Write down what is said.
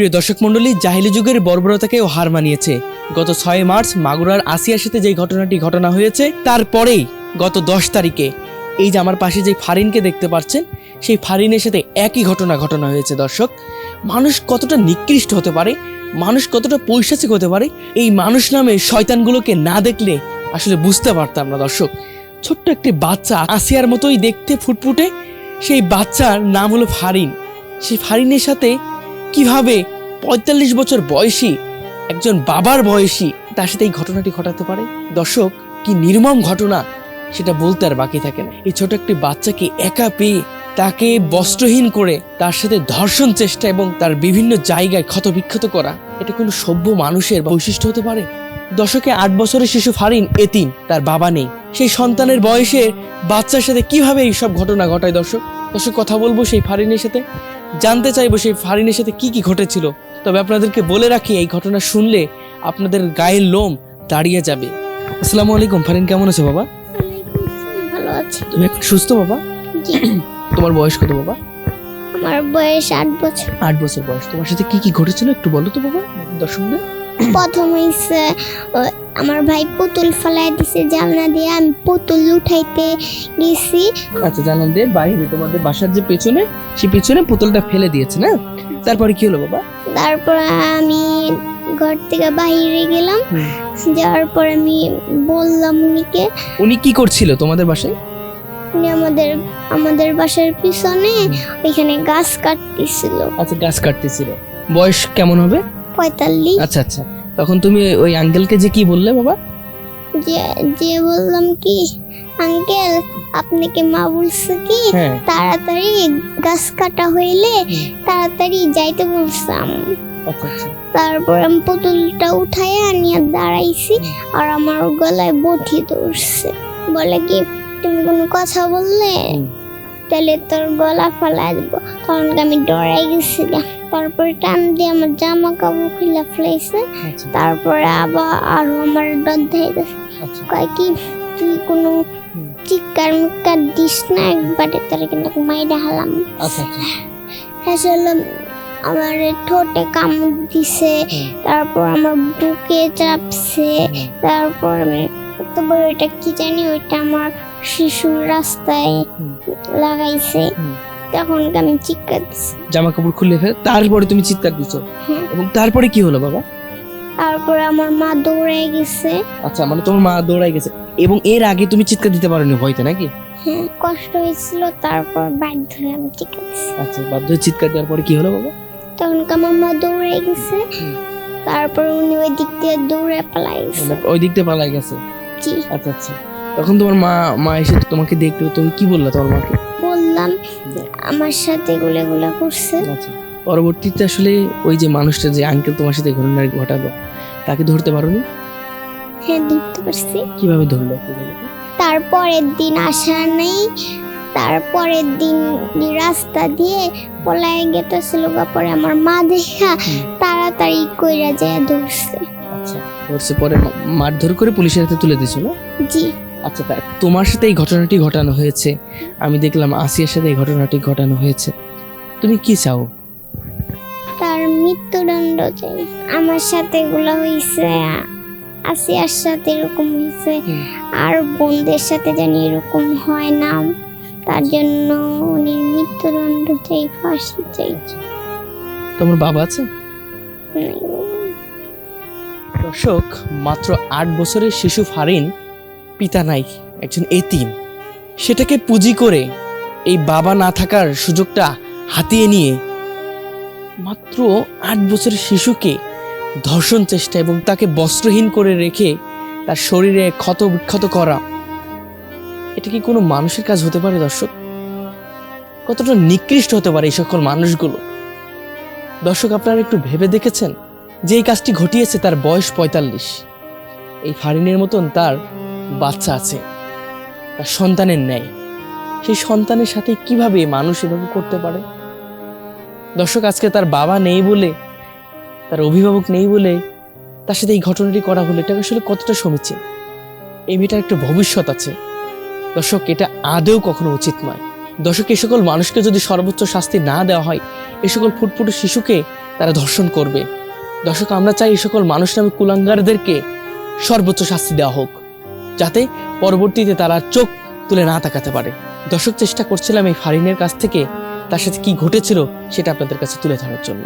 প্রিয় দর্শক মণ্ডলী, জাহিলি যুগের বর্বরতাকেও হার মানিয়েছে। গত 6 মার্চ মাগুরার আসিয়ার সাথে যেই ঘটনা হয়েছে, তারপরেই গত 10 তারিখে এই যে আমার পাশে যে ফারিনকে দেখতে পাচ্ছেন, সেই ফারিনের সাথে একই ঘটনা হয়েছে। দর্শক, মানুষ কতটা নিকৃষ্ট হতে পারে, মানুষ কতটা পৈশাচিক হতে পারে, এই মানুষ নামে শয়তানগুলোকে না দেখলে আসলে বুঝতে পারতাম না। দর্শক, ছোট্ট একটি বাচ্চা, আসিয়ার মতোই দেখতে ফুটফুটে, সেই বাচ্চার নাম হলো ফারিন। সেই ফারিনের সাথে কিভাবে 45 বছর বয়সী একজন বাবার বয়সী তার সাথে এই ঘটনাটি ঘটাতে পারে? দর্শক, কি নির্মম ঘটনা সেটা বলতে আর বাকি থাকে না। এই ছোট একটি বাচ্চাকে একা পেয়ে তাকে বস্ত্রহীন করে তার সাথে ধর্ষণ চেষ্টা এবং তার বিভিন্ন জায়গায় ক্ষতবিক্ষত করা, এটা কোনো সভ্য মানুষের বৈশিষ্ট্য হতে পারে? দশকে 8 বছরের শিশু ফারিন এতিম, তার বাবা নেই। সেই সন্তানের বয়সের বাচ্চার সাথে কিভাবে এই সব ঘটনা ঘটায়? দর্শক, কথা বলবো সেই ফারিনের সাথে, জানতে চাইবো সেই ফারিনের সাথে কি কি ঘটেছিল। তবে আপনাদেরকে বলে রাখি, এই ঘটনা শুনলে আপনাদের গায়ের লোম দাঁড়িয়ে যাবে। আসসালামু আলাইকুম ফারিন, কেমন আছো বাবা? ভালো আছি। তুমি এখন সুস্থ বাবা? জি। তোমার বয়স কত বাবা? আমার বয়স 8 বছর। 8 বছর বয়স। তোমার সাথে কি কি ঘটেছিল একটু বলো তো বাবা দর্শকদের। প্রথম হইছে আমার ভাই পুতুল ফেলায় দিছে জানলা দিয়ে, আমি পুতুল উঠাইতে গেছি। আচ্ছা, জানান দিয়ে বাইরে তোমাদের বাসার যে পেছনে, সেই পেছনে পুতুলটা ফেলে দিয়েছে না? তারপরে কি হলো বাবা? তারপর আমি ঘর থেকে বাইরে গেলাম। যাওয়ার পর আমি বললাম উনিকে। উনি কি করছিল তোমাদের বাসায়? উনি আমাদের বাসার পিছনে ওইখানে গাছ কাটতেছিল। আচ্ছা, গাছ কাটতেছিল। বয়স কেমন হবে? 45। আচ্ছা আচ্ছা, তখন তুমি ওই আঙ্কেলকে যে কি বললে বাবা? যে বললাম কি, আঙ্কেল আপনাকে মা বলছে কি তাড়াতাড়ি গাছ কাটা হইলে তাড়াতাড়ি যাইতে বলছাম। আচ্ছা আচ্ছা। তারপর আমি পুতুলটা উঠাইয়া নিয়ে দাঁড়াইছি, আর আমার গলায় বটি ধরছে। বলে কি, তুমি কোনো কথা বললে তাহলে তোর গলা ফালাই দেবো। তখন আমি ডরাই গেছি। তারপরে টান দিয়ে আমার জামা কাপড় খুলে ফেলাইছে। তারপরে আবার আরো আমার ডর ধরে গেছে। কয় কি, তুই কোনো চিৎকার মিৎকার দিস না, একবারে তোর কিন্তু মাইরা হালাম। আসলে আমার ঠোঁটে কামড় দিছে, তারপর আমার বুকে চাপছে, তারপর আমি ওইটা কি জানি, ওইটা আমার শিশুর রাস্তায় লাগাইছে। তখন আমি চিৎকার দিছি। জামা কাপড় খুলে ফেলে তারপরে তুমি চিৎকার দিছো? এবং তারপরে কি হলো বাবা? তারপরে আমার মা দৌড়াই গেছে। আচ্ছা, মানে তোমার মা দৌড়াই গেছে, এবং এর আগে তুমি চিৎকার দিতে পারোনি ভয়তে নাকি? হ্যাঁ, কষ্ট হয়েছিল। তারপর বাধ্য হয়ে আমি চিৎকার দিছি। আচ্ছা, বাধ্য হয়ে চিৎকার দেওয়ার পরে কি হলো বাবা? তখন আমার মা দৌড়াই গেছে। তারপর উনি ওই দিক দিয়ে দৌড়ে পালাই গেছে। ওই দিক দিয়ে পালাই গেছে? জি। আচ্ছা আচ্ছা, তখন তোমার মা এসে তোমাকে দেখলো, তুমি কি বললা তোমার মাকে? বললাম আমার সাথে গুলা করছে। আচ্ছা, পরবর্তীতে আসলে ওই যে মানুষটা, যে আঙ্কেল তোমার সাথে ঘটনা ঘটালো, তাকে ধরতে পারোনি? হ্যাঁ, ধরতে পারছি। কিভাবে ধরলো? তারপরের দিন আসা নেই, তারপরের দিন রাস্তা দিয়ে পলায় গেতেছিল। পরে আমার মা দেখা তাড়াতাড়ি কইরা যায় ধরছে। আচ্ছা, ধরছে, পরে মারধর করে পুলিশের হাতে তুলে দিয়েছিল? জি। আচ্ছা, তোমার সাথে এই ঘটনাটি ঘটানো হয়েছে, আমি দেখলাম আসিয়ার সাথে এই ঘটনাটি ঘটানো হয়েছে, তুমি কি চাও? তার মৃত্যুদণ্ড চাই। আমার সাথে এগুলো হয়েছে, আসিয়ার সাথে এরকম হয়েছে, আর বোনদের সাথে জানি এরকম হয় না। তার জন্য উনি মৃত্যুদণ্ড চাই, ফাঁসি চাই। তোমার বাবা আছে? দর্শক, মাত্র 8 বছরের শিশু ফারিন, পিতা নাই, একজন এতিম। সেটাকে পুঁজি করে এই বাবা না থাকার সুযোগটা হাতিয়ে নিয়ে মাত্র 8 বছরের শিশুকে ধর্ষণ চেষ্টা এবং তাকে বস্ত্রহীন করে রেখে তার শরীরে ক্ষত বিক্ষত করা, এটা কি কোনো মানুষের কাজ হতে পারে? দর্শক, কতটা নিকৃষ্ট হতে পারে এই সকল মানুষগুলো। দর্শক, আপনারা একটু ভেবে দেখেছেন যে এই কাজটি ঘটিয়েছে তার বয়স 45। এই ফারিনের মতন তার বাচ্চা আছে, তার সন্তানের ন্যায়। সেই সন্তানের সাথে কিভাবে মানুষ এভাবে করতে পারে? দর্শক, আজকে তার বাবা নেই বলে, তার অভিভাবক নেই বলে তার সাথে এই ঘটনাটি করা হলো, এটা আসলে কতটা সমীচীন? এই মেয়েটার একটা ভবিষ্যৎ আছে। দর্শক, এটা আদৌ কখনো উচিত নয়। দর্শক, এই সকল মানুষকে যদি সর্বোচ্চ শাস্তি না দেওয়া হয়, এই সকল ফুটফুটে শিশুকে তারা ধর্ষণ করবে। দর্শক, আমরা চাই এই সকল মানুষ নামে কুলাঙ্গারদেরকে সর্বোচ্চ শাস্তি দেওয়া হোক, যাতে পরবর্তীতে তারা আর চোখ তুলে না তাকাতে পারে। দর্শক, চেষ্টা করছিলাম এই ফারিনের কাছ থেকে তার সাথে কি ঘটেছিল সেটা আপনাদের কাছে তুলে ধরার জন্য।